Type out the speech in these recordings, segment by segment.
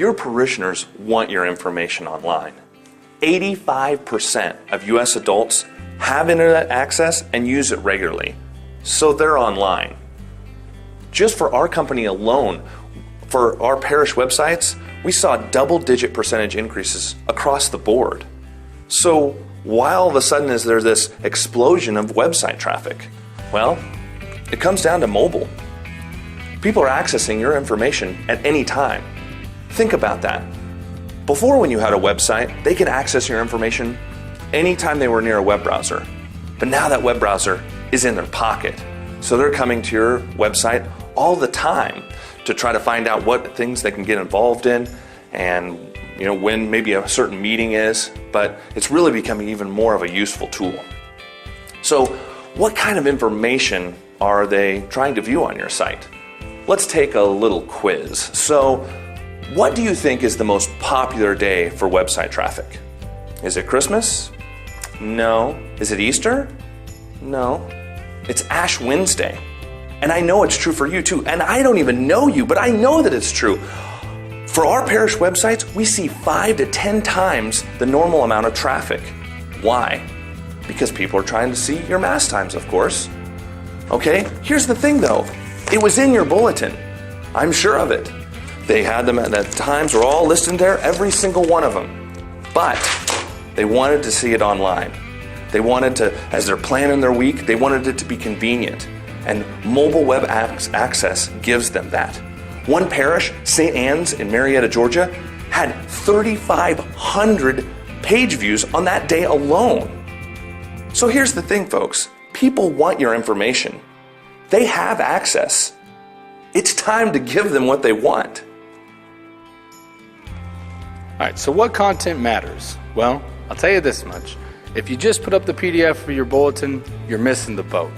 Your parishioners want your information online. 85% of U.S. adults have internet access and use it regularly, so they're online. Just for our company alone, for our parish websites, we saw double-digit percentage increases across the board. So why all of a sudden is there this explosion of website traffic? Well, it comes down to mobile. People are accessing your information at any time. Think about that. Before, when you had a website, they could access your information anytime they were near a web browser. But now that web browser is in their pocket. So they're coming to your website all the time to try to find out what things they can get involved in and when maybe a certain meeting is, but it's really becoming even more of a useful tool. So what kind of information are they trying to view on your site? Let's take a little quiz. So what do you think is the most popular day for website traffic? Is it Christmas? No. Is it Easter? No. It's Ash Wednesday. And I know it's true for you too. And I don't even know you, but I know that it's true. For our parish websites, we see 5 to 10 times the normal amount of traffic. Why? Because people are trying to see your mass times, of course. Okay, here's the thing though. It was in your bulletin. I'm sure of it. They had them at the times, were all listed there, every single one of them. But they wanted to see it online. They wanted to, as they're planning their week, they wanted it to be convenient. And mobile web access gives them that. One parish, St. Anne's in Marietta, Georgia, had 3,500 page views on that day alone. So here's the thing, folks. People want your information. They have access. It's time to give them what they want. All right, so what content matters? Well, I'll tell you this much. If you just put up the PDF for your bulletin, you're missing the boat.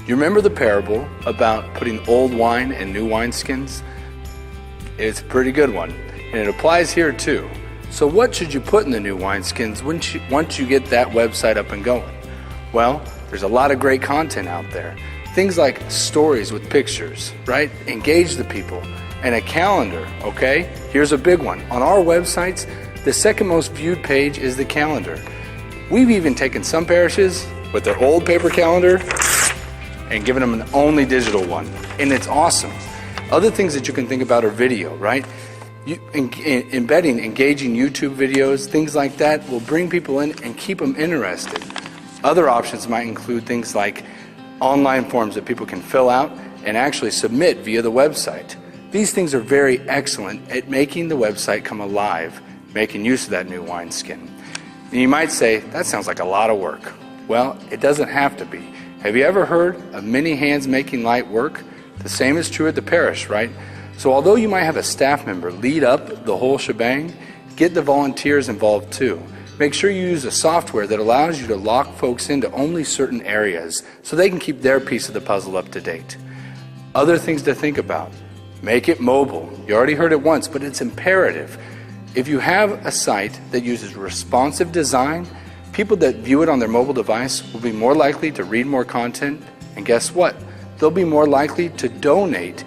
You remember the parable about putting old wine in new wineskins? It's a pretty good one, and it applies here too. So what should you put in the new wineskins once you get that website up and going? Well, there's a lot of great content out there. Things like stories with pictures, right? Engage the people. And a calendar, okay? Here's a big one. On our websites, the second most viewed page is the calendar. We've even taken some parishes with their old paper calendar and given them an only digital one. And it's awesome. Other things that you can think about are video, right? Embedding engaging YouTube videos, things like that will bring people in and keep them interested. Other options might include things like online forms that people can fill out and actually submit via the website. These things are very excellent at making the website come alive, making use of that new wineskin. And you might say, that sounds like a lot of work. Well, it doesn't have to be. Have you ever heard of many hands making light work? The same is true at the parish, right? So although you might have a staff member lead up the whole shebang, get the volunteers involved too. Make sure you use a software that allows you to lock folks into only certain areas so they can keep their piece of the puzzle up to date. Other things to think about. Make it mobile. You already heard it once, but it's imperative. If you have a site that uses responsive design, people that view it on their mobile device will be more likely to read more content, and guess what? They'll be more likely to donate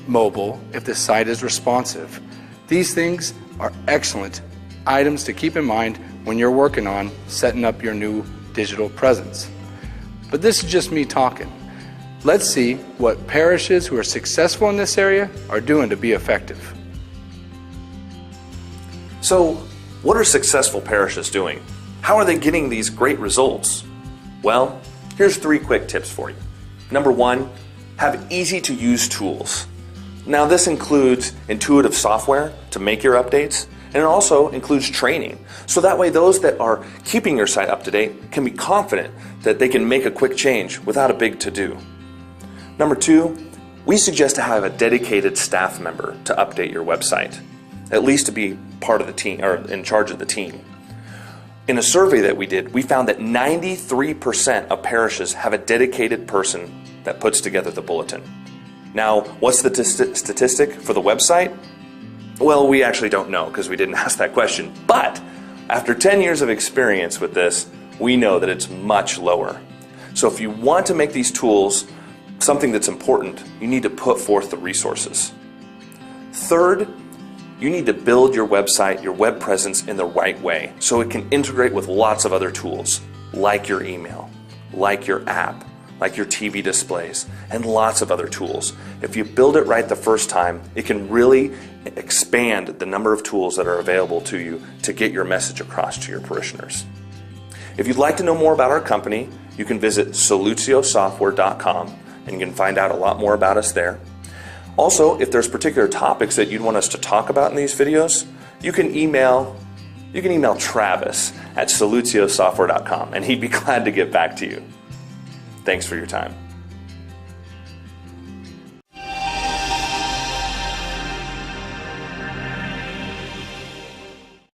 mobile if the site is responsive. These things are excellent items to keep in mind when you're working on setting up your new digital presence. But this is just me talking. Let's see what parishes who are successful in this area are doing to be effective. So, what are successful parishes doing? How are they getting these great results? Well, here's 3 quick tips for you. Number 1, have easy-to-use tools. Now, this includes intuitive software to make your updates, and it also includes training. So that way those that are keeping your site up to date can be confident that they can make a quick change without a big to-do. Number 2, we suggest to have a dedicated staff member to update your website, at least to be part of the team or in charge of the team. In a survey that we did, we found that 93% of parishes have a dedicated person that puts together the bulletin. Now, what's the statistic for the website? Well, we actually don't know because we didn't ask that question. But after 10 years of experience with this, we know that it's much lower. So if you want to make these tools something that's important, you need to put forth the resources. Third, You need to build your website, your web presence in the right way so it can integrate with lots of other tools like your email, like your app, like your TV displays, and lots of other tools. If you build it right the first time, it can really expand the number of tools that are available to you to get your message across to your parishioners. If you'd like to know more about our company, you can visit solutiosoftware.com and you can find out a lot more about us there. Also, if there's particular topics that you'd want us to talk about in these videos, you can email Travis at solutiosoftware.com and he'd be glad to get back to you. Thanks for your time.